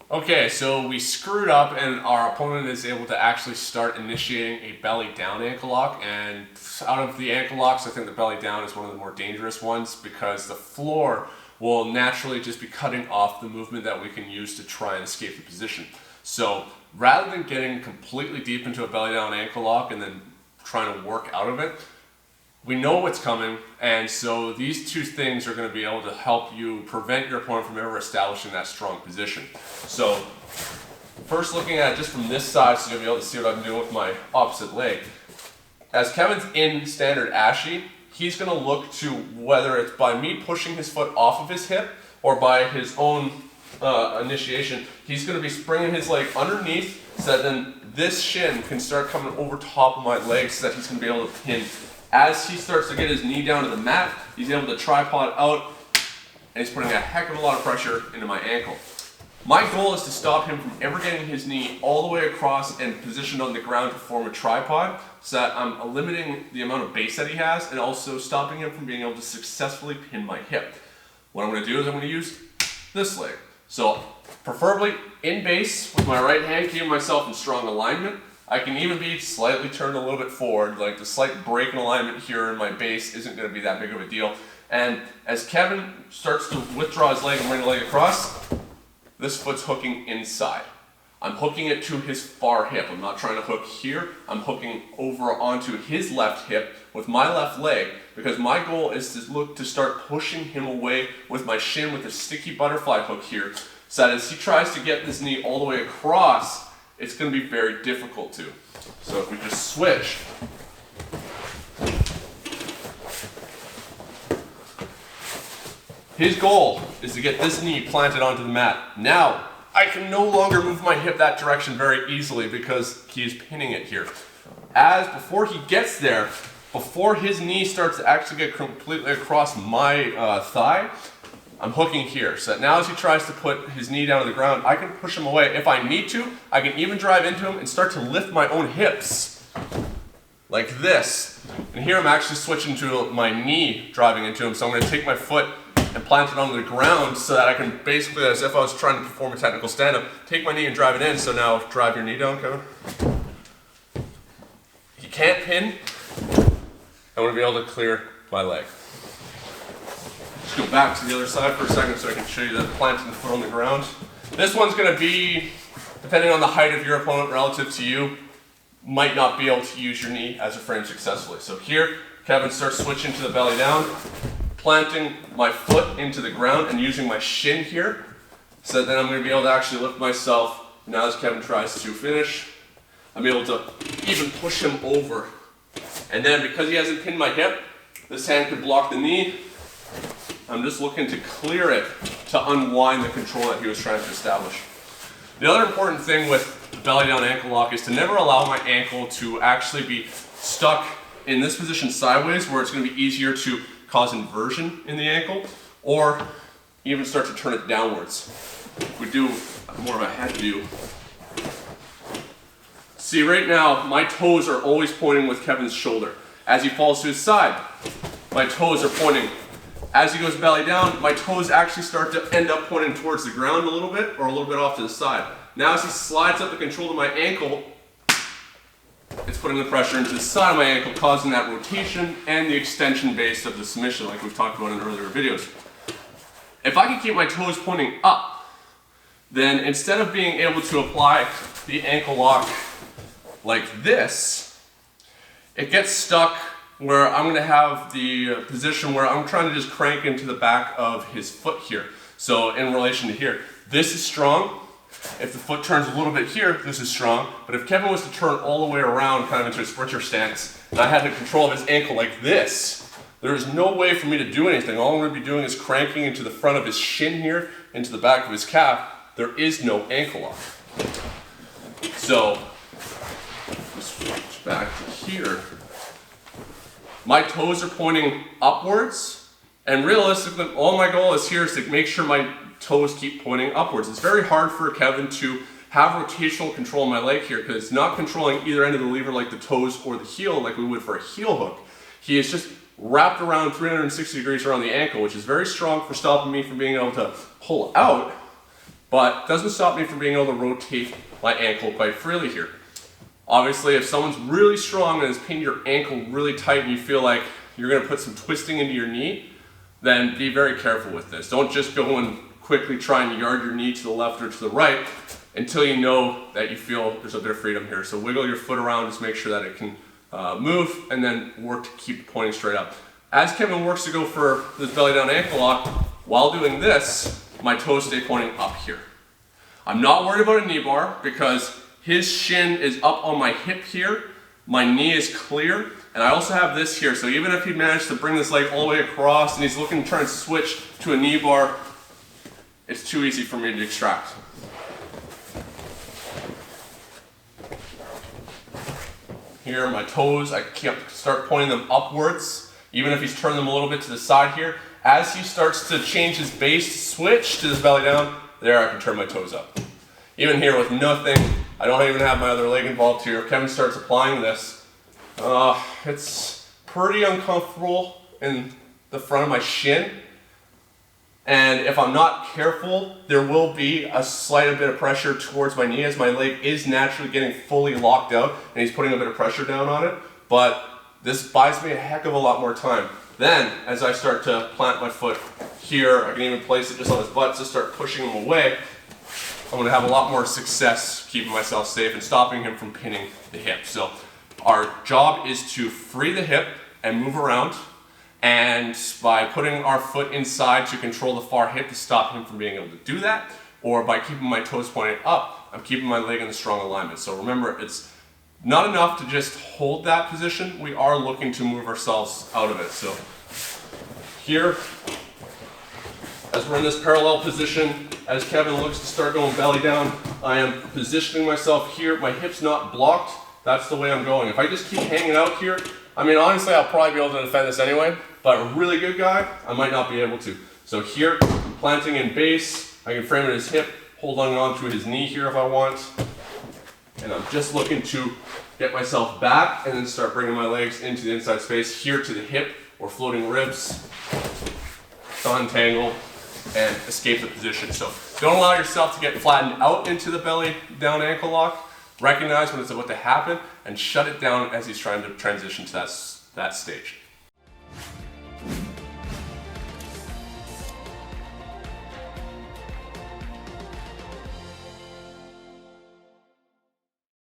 Okay, so we screwed up and our opponent is able to actually start initiating a belly down ankle lock, and out of the ankle locks, I think the belly down is one of the more dangerous ones because the floor will naturally just be cutting off the movement that we can use to try and escape the position. So rather than getting completely deep into a belly down ankle lock and then trying to work out of it, we know what's coming, and so these two things are going to be able to help you prevent your opponent from ever establishing that strong position. So first, looking at it just from this side, so you'll be able to see what I'm doing with my opposite leg. As Kevin's in standard Ashi, he's going to look to whether it's by me pushing his foot off of his hip or by his own initiation, he's going to be springing his leg underneath so that then this shin can start coming over top of my leg so that he's going to be able to pin. As he starts to get his knee down to the mat, he's able to tripod out, and he's putting a heck of a lot of pressure into my ankle. My goal is to stop him from ever getting his knee all the way across and positioned on the ground to form a tripod, so that I'm limiting the amount of base that he has and also stopping him from being able to successfully pin my hip. What I'm going to do is I'm going to use this leg. So preferably in base with my right hand, keeping myself in strong alignment. I can even be slightly turned a little bit forward, like the slight break in alignment here in my base isn't going to be that big of a deal. And as Kevin starts to withdraw his leg and bring the leg across, this foot's hooking inside. I'm hooking it to his far hip. I'm not trying to hook here. I'm hooking over onto his left hip with my left leg because my goal is to look to start pushing him away with my shin with a sticky butterfly hook here, so that as he tries to get this knee all the way across, it's going to be very difficult to. So if we just switch, his goal is to get this knee planted onto the mat. Now, I can no longer move my hip that direction very easily because he's pinning it here. As before he gets there, before his knee starts to actually get completely across my thigh, I'm hooking here, so that now as he tries to put his knee down to the ground, I can push him away. If I need to, I can even drive into him and start to lift my own hips, like this. And here I'm actually switching to my knee driving into him, so I'm going to take my foot and plant it onto the ground so that I can basically, as if I was trying to perform a technical stand-up, take my knee and drive it in. So now drive your knee down, Kevin. He can't pin. I'm going to be able to clear my leg. Go back to the other side for a second so I can show you the planting the foot on the ground. This one's going to be, depending on the height of your opponent relative to you, might not be able to use your knee as a frame successfully. So here, Kevin starts switching to the belly down, planting my foot into the ground and using my shin here, so then I'm going to be able to actually lift myself. Now as Kevin tries to finish, I'm able to even push him over. And then because he hasn't pinned my hip, this hand could block the knee. I'm just looking to clear it to unwind the control that he was trying to establish. The other important thing with the belly down ankle lock is to never allow my ankle to actually be stuck in this position sideways, where it's going to be easier to cause inversion in the ankle or even start to turn it downwards. If we do more of a head view. See, right now my toes are always pointing with Kevin's shoulder. As he falls to his side, my toes are pointing. As he goes belly down, my toes actually start to end up pointing towards the ground a little bit or a little bit off to the side. Now as he slides up the control to my ankle, it's putting the pressure into the side of my ankle, causing that rotation and the extension base of the submission like we've talked about in earlier videos. If I can keep my toes pointing up, then instead of being able to apply the ankle lock like this, it gets stuck where I'm going to have the position where I'm trying to just crank into the back of his foot here. So in relation to here, this is strong. If the foot turns a little bit here, this is strong. But if Kevin was to turn all the way around kind of into a sprinter stance, and I had the control of his ankle like this, there is no way for me to do anything. All I'm going to be doing is cranking into the front of his shin here, into the back of his calf. There is no ankle lock. So, let's switch back to here. My toes are pointing upwards, and realistically, all my goal is here is to make sure my toes keep pointing upwards. It's very hard for Kevin to have rotational control in my leg here because it's not controlling either end of the lever like the toes or the heel like we would for a heel hook. He is just wrapped around 360 degrees around the ankle, which is very strong for stopping me from being able to pull out but it doesn't stop me from being able to rotate my ankle quite freely here. Obviously, if someone's really strong and has pinned your ankle really tight and you feel like you're going to put some twisting into your knee, then be very careful with this. Don't just go and quickly try and yard your knee to the left or to the right until you know that you feel there's a bit of freedom here. So wiggle your foot around, just make sure that it can move, and then work to keep it pointing straight up. As Kevin works to go for this belly down ankle lock, while doing this, my toes stay pointing up here. I'm not worried about a knee bar because his shin is up on my hip here, my knee is clear, and I also have this here, so even if he managed to bring this leg all the way across and he's looking to try and switch to a knee bar, it's too easy for me to extract. Here, my toes, I can't start pointing them upwards, even if he's turned them a little bit to the side here. As he starts to change his base switch to this belly down, there I can turn my toes up. Even here with nothing, I don't even have my other leg involved here. If Kevin starts applying this, it's pretty uncomfortable in the front of my shin. And if I'm not careful, there will be a slight bit of pressure towards my knee as my leg is naturally getting fully locked out and he's putting a bit of pressure down on it. But this buys me a heck of a lot more time. Then, as I start to plant my foot here, I can even place it just on his butt to start pushing him away. I'm going to have a lot more success keeping myself safe and stopping him from pinning the hip. So our job is to free the hip and move around. And by putting our foot inside to control the far hip to stop him from being able to do that, or by keeping my toes pointed up, I'm keeping my leg in a strong alignment. So remember, it's not enough to just hold that position. We are looking to move ourselves out of it. So here, as we're in this parallel position, as Kevin looks to start going belly down, I am positioning myself here. My hip's not blocked. That's the way I'm going. If I just keep hanging out here, I mean, honestly, I'll probably be able to defend this anyway, but a really good guy, I might not be able to. So here, planting in base, I can frame it his hip, holding on to his knee here if I want. And I'm just looking to get myself back and then start bringing my legs into the inside space here to the hip or floating ribs, untangle, and escape the position. So don't allow yourself to get flattened out into the belly down ankle lock. Recognize when it's about to happen and shut it down as he's trying to transition to that stage.